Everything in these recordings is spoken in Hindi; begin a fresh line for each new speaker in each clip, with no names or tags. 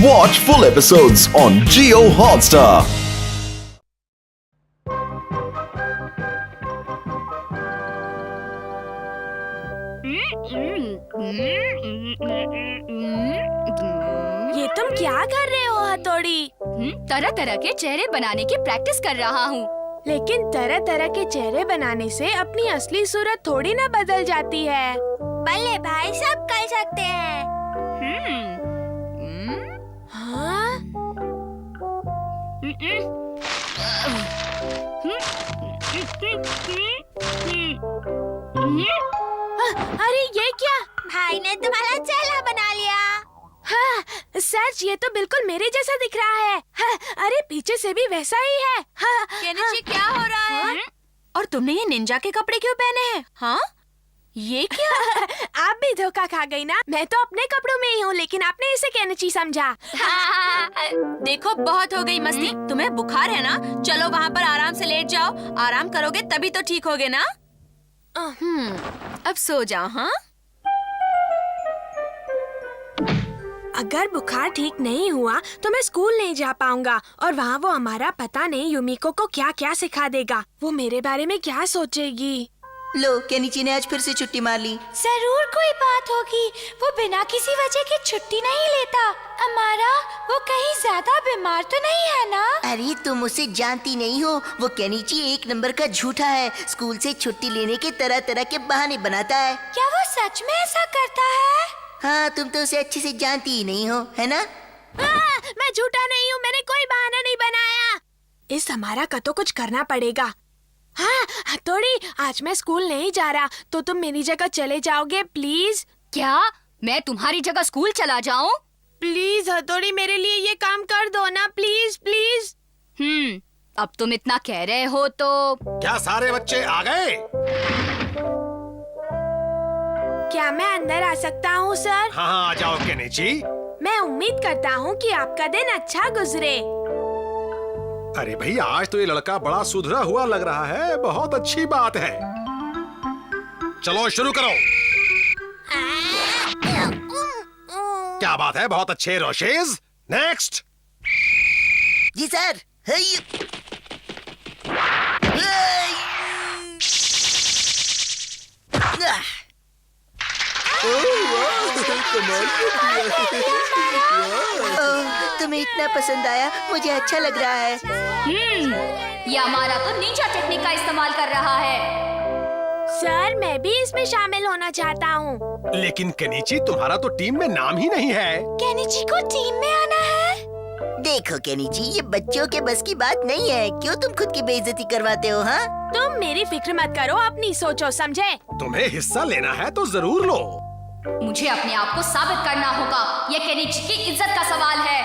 Watch full episodes on Jio Hotstar.
ये तुम क्या कर रहे हो हथौड़ी?
तरह तरह के चेहरे बनाने की प्रैक्टिस कर रहा हूँ।
लेकिन तरह तरह के चेहरे बनाने से अपनी असली सूरत थोड़ी ना बदल जाती है। भले भाई सब कर सकते हैं। हाँ? अरे ये क्या? भाई ने तुम्हारा चेहरा बना लिया। हाँ, सच ये तो बिल्कुल मेरे जैसा दिख रहा है। हाँ, अरे पीछे से भी वैसा ही है। हाँ,
केनिची क्या हो रहा है?
हाँ?
और तुमने ये निंजा के कपड़े क्यों पहने हैं? हाँ? ये क्या?
आप भी धोखा खा गई ना। मैं तो अपने कपड़ों में ही हूँ, लेकिन आपने इसे केनिची समझा।
देखो बहुत हो गई मस्ती। तुम्हें बुखार है ना? चलो वहाँ पर आराम से लेट जाओ। आराम करोगे तभी तो ठीक होगे ना? अब सो जाओ। हाँ?
अगर बुखार ठीक नहीं हुआ तो मैं स्कूल नहीं जा पाऊंगा और वहाँ वो हमारा पता नहीं युमिको को क्या क्या सिखा देगा। वो मेरे बारे में क्या सोचेगी?
लो, केनिची ने आज फिर से छुट्टी मार ली।
जरूर कोई बात होगी। वो बिना किसी वजह की छुट्टी नहीं लेता। अमारा, वो कहीं ज्यादा बीमार तो नहीं है ना?
अरे तुम उसे जानती नहीं हो। वो केनिची एक नंबर का झूठा है। स्कूल से छुट्टी लेने के तरह तरह के बहाने बनाता है।
क्या वो सच में ऐसा करता है?
हाँ, तुम तो उसे अच्छे से जानती ही नहीं हो, है ना?
मैं झूठा नहीं हूँ। मैंने कोई बहाना नहीं बनाया। इस हमारा का तो कुछ करना पड़ेगा। हाँ, हथौड़ी, आज मैं स्कूल नहीं जा रहा तो तुम मेरी जगह चले जाओगे प्लीज?
क्या मैं तुम्हारी जगह स्कूल चला जाऊं?
प्लीज हथौड़ी, मेरे लिए ये काम कर दो ना, प्लीज प्लीज।
अब तुम इतना कह रहे हो तो
क्या सारे बच्चे आ गए?
क्या मैं अंदर आ सकता हूँ सर?
हाँ, आ जाओ केनिची।
मैं उम्मीद करता हूँ कि आपका दिन अच्छा गुजरे।
अरे भाई, आज तो ये लड़का बड़ा सुधरा हुआ लग रहा है। बहुत अच्छी बात है। चलो शुरू करो। क्या बात है, बहुत अच्छे रोशेज। नेक्स्ट।
जी सर। तुम्हें इतना पसंद आया, मुझे अच्छा लग रहा है।
ये हमारा तो निंजा टेक्निक का इस्तेमाल कर रहा है।
सर, मैं भी इसमें शामिल होना चाहता हूँ।
लेकिन केनिची, तुम्हारा तो टीम में नाम ही नहीं है।
केनिची को टीम में आना है?
देखो केनिची, ये बच्चों के बस की बात नहीं है। क्यों तुम खुद की बेइज्जती करवाते हो? हाँ,
तुम मेरी फिक्र मत करो, अपनी सोचो, समझे?
तुम्हें हिस्सा लेना है तो जरूर लो।
मुझे अपने आप को साबित करना होगा। ये केनिची की इज्जत का सवाल है।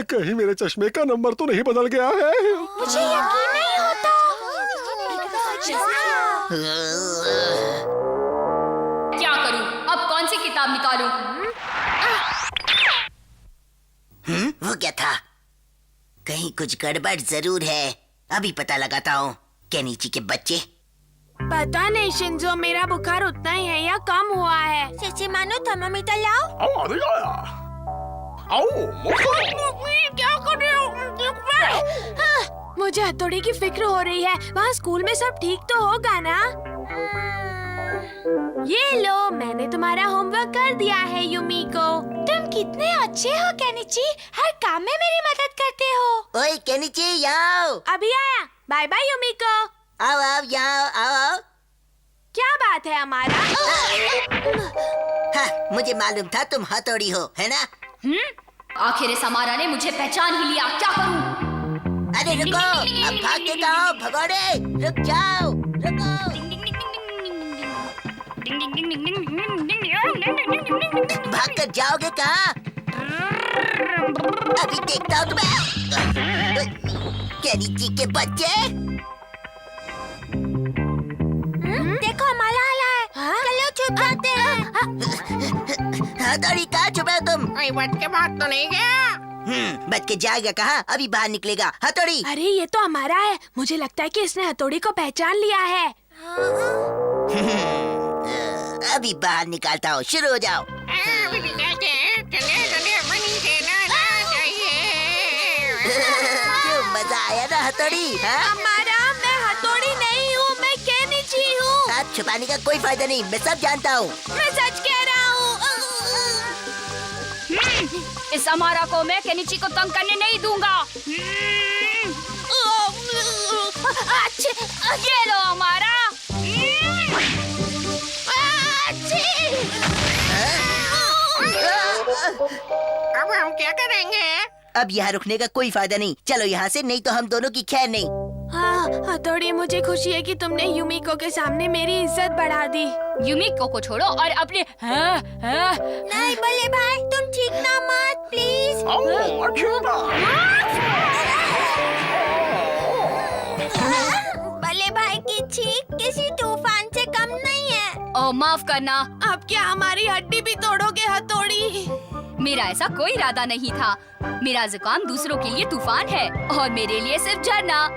कहीं मेरे चश्मे का नंबर तो नहीं बदल गया है?
मुझे यकीन नहीं होता।
क्या करूं? अब कौन सी किताब निकालूं?
वो क्या था? कहीं कुछ गड़बड़ जरूर है। अभी पता लगाता हूँ। केनिची के बच्चे।
पता नहीं शिंजो, मेरा बुखार उतना ही है या कम हुआ है। चेची मानो, थर्मामीटर लाओ। क्या कर रहे हो? मुझे हथौड़ी की फिक्र हो रही है। वहाँ स्कूल में सब ठीक तो होगा ना? ये लो, मैंने तुम्हारा होमवर्क कर दिया है युमिको।
तुम कितने अच्छे हो केनिची। हर काम में मेरी मदद करते हो।
ओए केनिची, यहाँ आओ।
अभी आया। Bye bye Yumiko.
आओ आओ, यहाँ आओ।
क्या बात है हमारा?
हाँ, मुझे मालूम था तुम हथौड़ी हो, है ना?
आखिर इस हमारा ने मुझे पहचान ही लिया। क्या करूं?
अरे रुको, अब भागते कहाँ हो भगोड़े? रुक जाओ, रुको। भागकर जाओगे कहाँ? अभी देखता हूँ तुम्हें। केनिची के बच्चे।
देखो हमारा आला है। चलो छुप जाते हैं।
हथौड़ी, कहाँ छुपे हो तुम?
कोई बच के भाग तो नहीं गया?
बच के जाएगा कहाँ? अभी बाहर निकलेगा। हथौड़ी।
अरे ये तो हमारा है। मुझे लगता है कि इसने हथौड़ी को पहचान लिया है।
अभी बाहर निकालता हूँ, शुरू हो जाओ। क्यों, मजा आया ना हथौड़ी? हाँ?
हमारा, मैं हथौड़ी नहीं हूँ, मैं केनिची हूँ।
आप छुपाने का कोई फायदा नहीं, मैं सब जानता हूँ।
मैं सच कह रहा हूँ।
इस अमारा को मैं केनिची को तंग करने नहीं दूंगा। ये लो अमारा।
अब हम क्या करेंगे?
अब यहाँ रुकने का कोई फायदा नहीं, चलो यहाँ से, नहीं तो हम दोनों की खैर नहीं।
हाँ, हथौड़ी, मुझे खुशी है कि तुमने युमिको के सामने मेरी इज्जत बढ़ा दी।
युमिको को छोड़ो और अपने
नहीं बल्ले भाई, तुम ठीक ना मत, प्लीज। बल्ले भाई की चीख किसी तूफान से कम नहीं है।
ओ माफ करना,
अब क्या हमारी हड्डी भी तोड़ोगे हथौड़ी?
मेरा ऐसा कोई इरादा नहीं था। मेरा जुकाम दूसरों के लिए तूफान है और मेरे लिए सिर्फ झरना।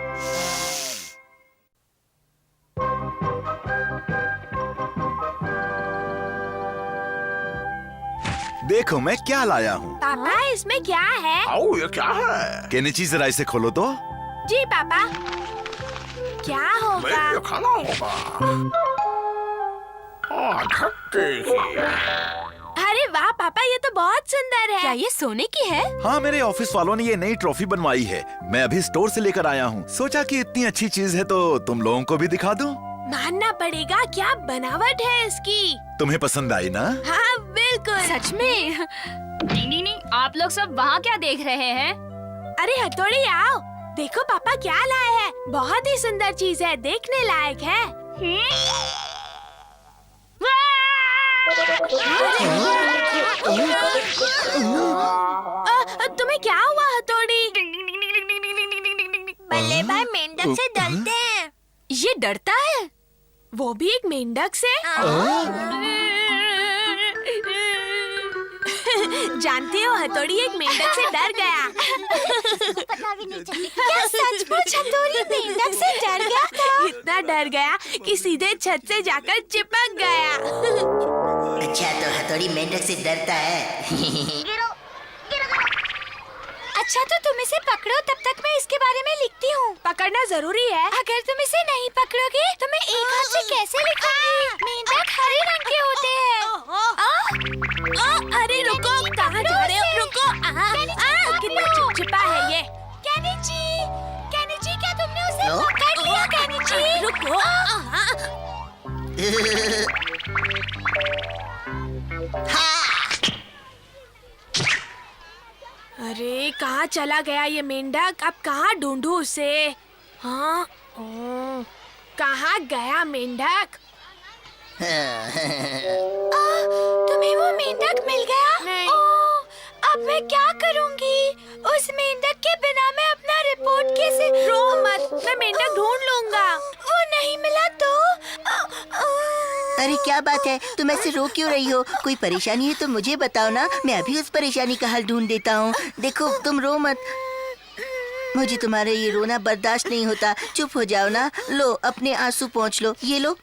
देखो मैं क्या लाया हूँ।
पापा, इसमें क्या है?
ये क्या है?
केनिची जरा इसे खोलो तो।
जी पापा। क्या होगा?
खाना होगा।
अरे वाह पापा, ये तो बहुत सुंदर है।
क्या ये सोने की है?
हाँ, मेरे ऑफिस वालों ने ये नई ट्रॉफी बनवाई है। मैं अभी स्टोर से लेकर आया हूँ। सोचा कि इतनी अच्छी चीज है तो तुम लोगों को भी दिखा दूं।
मानना पड़ेगा, क्या बनावट है इसकी।
तुम्हें पसंद आई ना?
हाँ बिल्कुल।
सच में? नहीं, आप लोग सब वहाँ क्या देख रहे हैं?
अरे हथौड़ी आओ, देखो पापा क्या लाए हैं। बहुत ही सुंदर चीज है, देखने लायक है। तुम्हें क्या हुआ हथौड़ी? बल्ले भाई मेंढक से डरते हैं।
ये डरता है?
वो भी एक मेंढक से? जानते हो, हथौड़ी एक मेंढक से डर गया। क्या सचमुच हथौड़ी मेंढक से डर गया था? इतना डर गया कि सीधे छत से जाकर चिपक गया।
अच्छा, तो हथौड़ी मेंढक से डरता है।
अच्छा, तो तुम इसे पकड़ो, तब तक मैं इसके बारे में लिखती हूँ। पकड़ना जरूरी है। अगर तुम इसे नहीं पकड़ोगे तो मैं एक हाथ से कैसे लिखूंगी? मेंढक हरे रंग के होते हैं। अरे रुको, कहाँ जा रहे हो? रुको। कितना चिपचिपा है ये। केनिची, केनिची, क्या तुमने उसे पकड़ लिया? केनिची, रुको। अरे कहाँ चला गया ये मेंढक? अब कहाँ ढूंढूं उसे? हाँ, कहाँ गया मेंढक? तुम्हें वो मेंढक मिल गया? नहीं। अब मैं क्या करूँगी? उस मेंढक के बिना मैं अपना रिपोर्ट कैसे? रो मत, मैं मेंढक ढूंढ लूँगा। वो नहीं मिला तो?
अरे क्या बात है, तुम ऐसे रो क्यों रही हो? कोई परेशानी है तो मुझे बताओ ना, मैं अभी उस परेशानी का हल ढूंढ देता हूँ। देखो, तुम रो मत, मुझे तुम्हारा ये रोना बर्दाश्त नहीं होता। चुप हो जाओ ना। लो, अपने आंसू पोंछ लो, ये लो।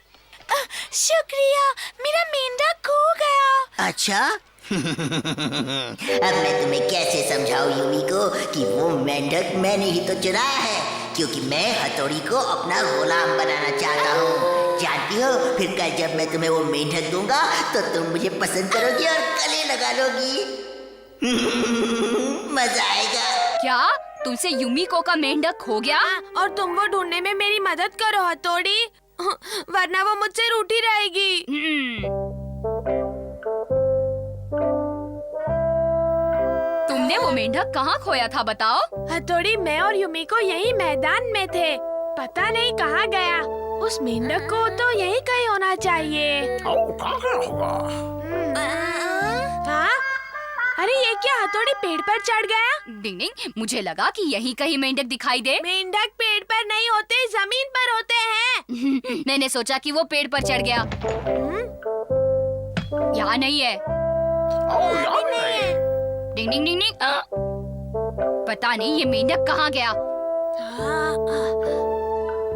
शुक्रिया, मेरा मेंढक खो गया।
अच्छा? अब मैं तुम्हें कैसे समझाऊं युमिको कि वो मेंढक मैंने ही तो चुराया है, क्योंकि मैं हथौड़ी को अपना गुलाम बनाना चाहता हूँ। जानती हो, फिर कल जब मैं तुम्हें वो मेंढक दूंगा तो तुम मुझे पसंद करोगी और गले लगा लोगी। मजा आएगा।
क्या तुमसे युमिको का मेंढक खो गया?
और तुम वो ढूंढने में मेरी मदद करो हथौड़ी, वरना वो मुझसे रूठी रहेगी।
तुमने वो मेंढक कहाँ खोया था, बताओ?
हथौड़ी, मैं और युमिको यही मैदान में थे, पता नहीं कहाँ गया। उस मेंढक को तो यही कहीं होना चाहिए।
कहाँ गया होगा?
हाँ? अरे ये क्या, हथौड़ी पेड़ पर चढ़ गया?
डिंग डिंग, मुझे लगा कि यहीं कहीं मेंढक दिखाई दे।
मेंढक पेड़ पर नहीं होते, जमीन पर होते हैं।
मैंने सोचा कि वो पेड़ पर चढ़ गया। यहाँ नहीं है।
यहाँ नहीं है।
डिंग डिंग डिंग डिंग। पता नहीं ये मेंढक कहाँ गया।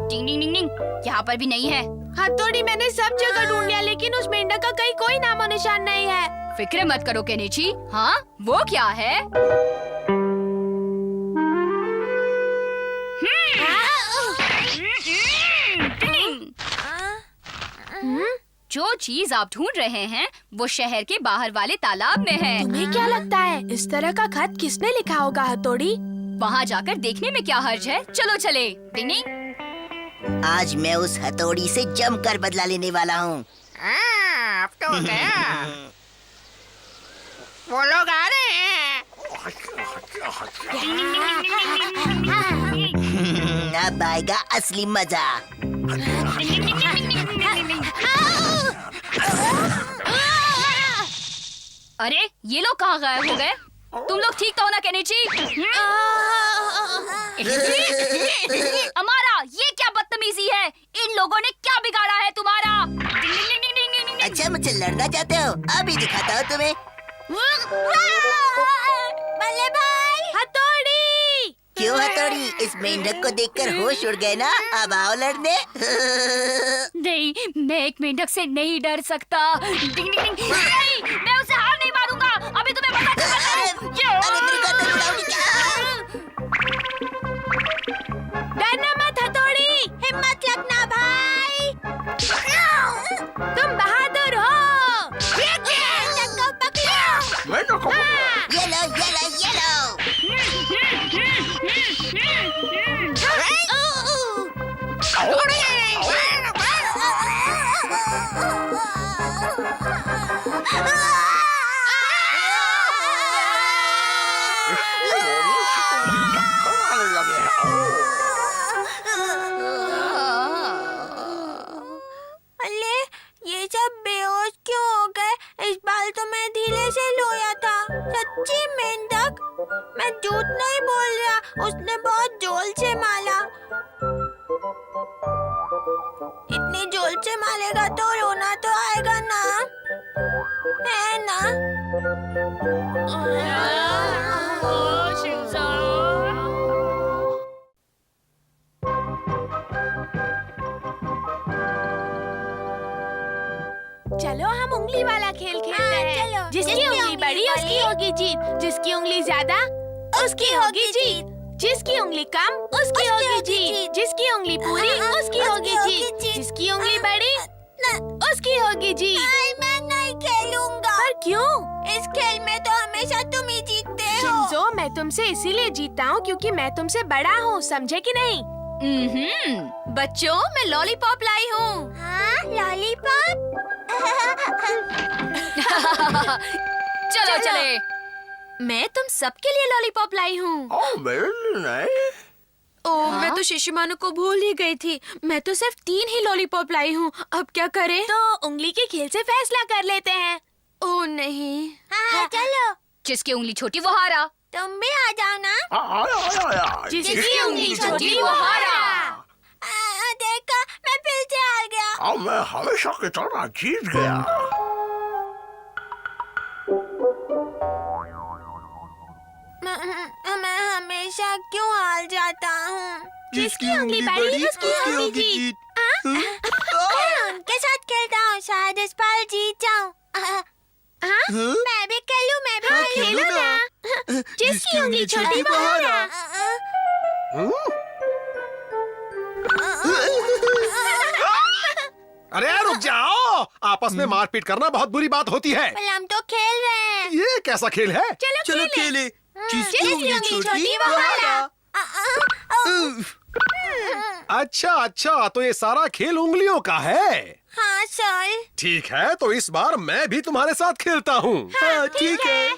टिंग टिंग टिंग टिंग, यहाँ पर भी नहीं है।
हथौड़ी मैंने सब जगह ढूंढ लिया लेकिन उस मेंढक का कहीं कोई नामो निशान नहीं है।
फिक्र मत करो केनिची। हाँ, वो क्या है? जो चीज आप ढूंढ रहे हैं वो शहर के बाहर वाले तालाब में है।
तुम्हें क्या लगता है इस तरह का खत किसने लिखा होगा हथौड़ी?
वहाँ जाकर देखने में क्या हर्ज है। चलो चले। टिंग टिंग।
आज मैं उस हथौड़ी से जमकर बदला लेने वाला हूँ।
अब तो गया। वो लोग आ रहे हैं।
अब आएगा असली मजा।
अरे ये लोग कहाँ गायब हो गए? तुम लोग ठीक तो हो ना केनिची? अमारा, ये क्या बदतमीजी है? इन लोगों ने क्या बिगाड़ा है तुम्हारा?
अच्छा मुझसे लड़ना चाहते हो? अभी दिखाता हूँ तुम्हें।
बल्ले भाई, हथौड़ी।
क्यों हथौड़ी? इस मेंढक को देखकर होश उड़ गए ना? अब आओ लड़ने।
नहीं, मैं एक मेंढक से नहीं डर सकता। नहीं, मैं उसे हार नहीं मारूंगा। अभी तुम्हें पता चलेगा।
अरे मेरी गर्दन उड़ाओगी क्या?
डरना मत हथौड़ी, हिम्मत रखना भाई। तुम बहादुर हो।
ये लो, ये लो, ये लो।
अरे ये सब बेहोश क्यों हो गए? इस बार तो मैं धीरे से लोया था। सच्ची मेंढक, मैं झूठ नहीं बोल रहा। उसने बहुत जोर से मारा। इतनी जोर से मारेगा तो रोना तो आएगा ना, है ना? चलो हम उंगली वाला खेल खेलते हैं। चलो। जिसकी उंगली बड़ी उसकी होगी जीत, जिसकी उंगली ज्यादा उसकी होगी जीत, जिसकी उंगली कम उसकी होगी जीत, जिसकी उंगली पूरी उसकी होगी जीत, जिसकी उंगली बड़ी उसकी होगी जीत। मैं नहीं खेलूंगा। पर क्यों? इस खेल में तो हमेशा तुम ही जीतते हो। शिंजो, मैं तुमसे इसीलिए जीतता हूँ क्योंकि मैं तुमसे बड़ा हूँ, समझे कि नहीं?
बच्चों, मैं लॉलीपॉप लाई हूँ।
हाँ, लॉलीपॉप।
चलो चले। मैं तुम सबके लिए लॉलीपॉप लाई हूँ। ओह, मैं तो शिशुमानु को भूल ही गई थी। मैं तो सिर्फ 3 ही लॉलीपॉप लाई हूँ। अब क्या करें?
तो उंगली के खेल से फैसला कर लेते हैं।
ओह नहीं।
हाँ, चलो।
जिसकी उंगली छोटी वो हारा।
तुम भी आ जाओ ना। जिसकी उंगली छोटी वो हारा। देखा, मैं फिर से हार गया।
मैं हमेशा की तरह जीत गया।
मैं हमेशा क्यों हार जाता हूँ? जिसकी उंगली बड़ी उसकी होगी जीत। मैं उनके साथ खेलता हूँ, शायद इस बार जीत जाऊँ। मैं भी खेलूं, मैं भी खेलूं ना। जिसकी उंगली छोटी वो हारा।
अरे रुक जाओ, आपस में मारपीट करना बहुत बुरी बात होती है।
हम तो खेल रहे हैं।
ये कैसा खेल है?
चलो खेले। जिसकी उंगली छोटी वो हारा।
अच्छा, तो ये सारा खेल उंगलियों का है।
हाँ सर।
ठीक है, तो इस बार मैं भी तुम्हारे साथ खेलता हूँ।
हाँ, ठीक है।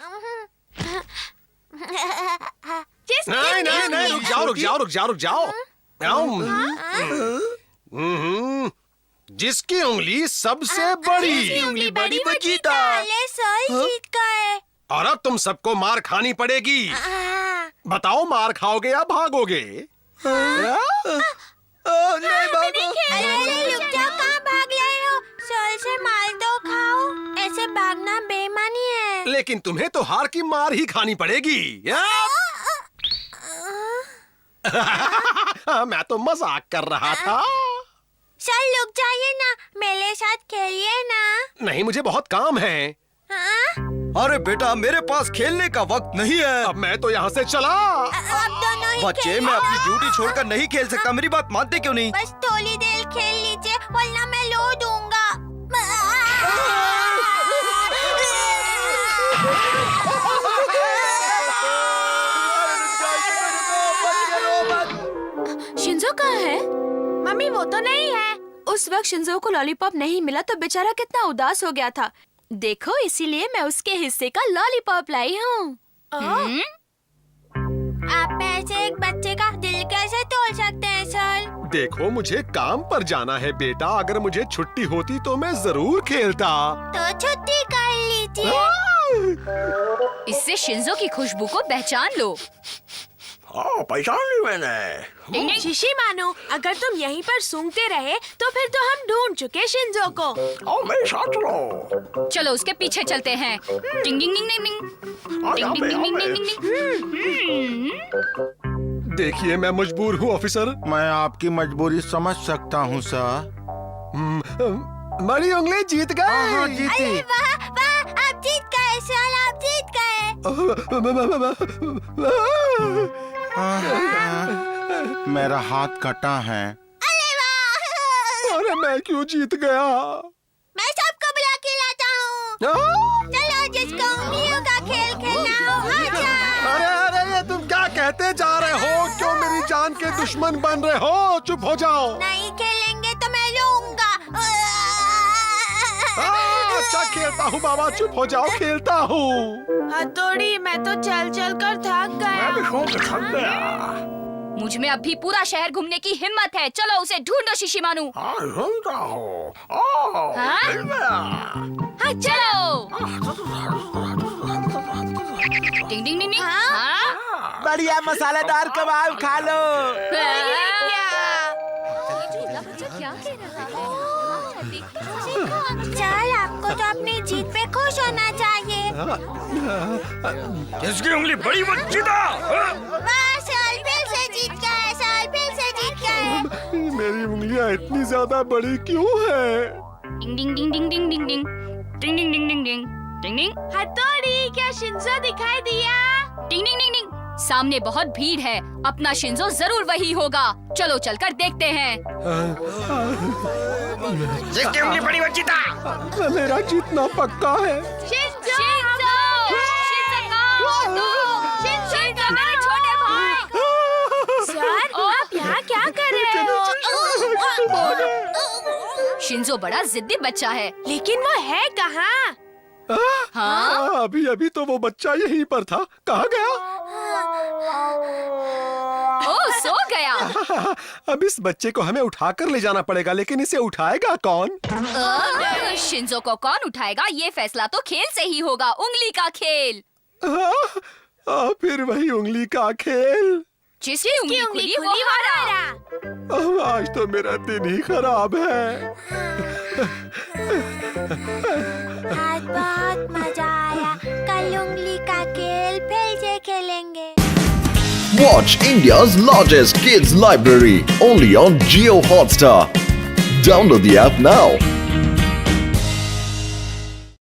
नहीं, रुक जाओ। जिसकी उंगली सबसे बड़ी।
उंगली बड़ी वो जीता। सर जीत गए।
और अब तुम सबको मार खानी पड़ेगी। बताओ, मार खाओगे या भागोगे?
नहीं भागो। अरे रुक जाओ, कहाँ भाग रहे हो? सर से मार दो, खाओ। ऐसे भागना बेईमानी है।
लेकिन तुम्हें तो हार की मार ही खानी पड़ेगी। मैं तो मजाक कर रहा था।
सर रुक जाइए ना, मेरे साथ खेलिए ना।
नहीं, मुझे बहुत काम है।
हाँ?
अरे बेटा, मेरे पास खेलने का वक्त नहीं है।
अब मैं तो यहाँ से चला।
अब दोनों ही
बच्चे,
खेलो।
मैं अपनी ड्यूटी छोड़कर नहीं खेल सकता। मेरी बात मानते क्यों नहीं?
बस थोड़ी देर खेल लीजिए, वरना मैं लो दूंगा।
शिंजो कहाँ है?
मम्मी वो तो नहीं है।
उस वक्त शिंजो को लॉलीपॉप नहीं मिला तो बेचारा कितना उदास हो गया था। देखो, इसीलिए मैं उसके हिस्से का लॉलीपॉप लाई हूँ।
आप ऐसे एक बच्चे का दिल कैसे तोड़ सकते हैं सर?
देखो, मुझे काम पर जाना है बेटा। अगर मुझे छुट्टी होती तो मैं जरूर खेलता।
तो छुट्टी कर लीजिए।
इससे शिंजो की खुशबू को पहचान लो।
पहचान ली मैंने।
शिशी मानो, अगर तुम यहीं पर सूंघते रहे तो फिर तो हम ढूंढ चुके शिंजो को।
मेरे साथ चलो।
चलो उसके पीछे चलते हैं। टिंग टिंग टिंग टिंग टिंग टिंग टिंग टिंग टिंग टिंग टिंग।
देखिए, मैं मजबूर हूँ ऑफिसर।
मैं आपकी मजबूरी समझ सकता हूँ सर।
बड़ी उंगली जीत गए।
जीती।
वाह वाह, आप जीत गए सर, आप जीत गए।
मेरा हाथ कटा है।
अरे वाह,
अरे मैं क्यों जीत गया?
मैं सबको बुला के लाता हूँ। चलो, जिसको उंगलियों का खेल खेलना हो आ जाओ।
अरे अरे, ये तुम क्या कहते जा रहे हो? क्यों मेरी जान के दुश्मन बन रहे हो? चुप हो जाओ।
नहीं खेलेंगे तो मैं लूंगा।
अच्छा खेलता हूँ बाबा, चुप हो जाओ, खेलता हूँ।
हथौड़ी, मैं तो चल चल कर थक गया।
मुझ में अभी पूरा शहर घूमने की हिम्मत है। चलो उसे ढूंढो शिशिमानु।
हाँ,
हाँ चलो। टिंग टिंग टिंग टिंग। हाँ?
बढ़िया मसालेदार कबाब खा लो।
क्या कह रहा है?
चल, आपको तो अपनी जीत पे खुश होना चाहिए।
किसकी उंगली बड़ी बच्ची था?
वाह सर, फिर से जीत गए सर, फिर से जीत गए।
मेरी उंगलियां इतनी ज्यादा बड़ी क्यों है?
टिंग टिंग टिंग टिंग टिंग टिंग टिंग टिंग टिंग टिंग टिंग टिंग टिंग टिंग।
हथौड़ी, क्या शिंजो दिखाई दिया?
टिंग टिंग टिंग टिंग। सामने बहुत भीड़ है, अपना शिंजो जरूर वही होगा। चलो चलकर देखते हैं।
किसकी उंगली बड़ी बच्ची था?
मेरा जीतना पक्का है।
शिंजो,
शिंजो मेरे छोटे भाई।
सर, आप यहाँ क्या कर रहे हो?
शिंजो बड़ा जिद्दी बच्चा है।
लेकिन वो है कहाँ?
हाँ?
अभी अभी तो वो बच्चा यहीं पर था। कहाँ गया?
ओ, सो गया।
अब इस बच्चे को हमें उठाकर ले जाना पड़ेगा, लेकिन इसे उठाएगा कौन?
शिंजो को कौन उठाएगा, ये फैसला तो खेल से ही होगा। उंगली का खेल।
फिर वही उंगली का खेल।
जिसकी उंगली खुली वो हारा।
आज तो मेरा दिन ही खराब है।
आज बहुत मजा आया। कल उंगली का खेल फिर से खेलेंगे।
Watch India's largest kids library only on Jio Hotstar. Download the app now.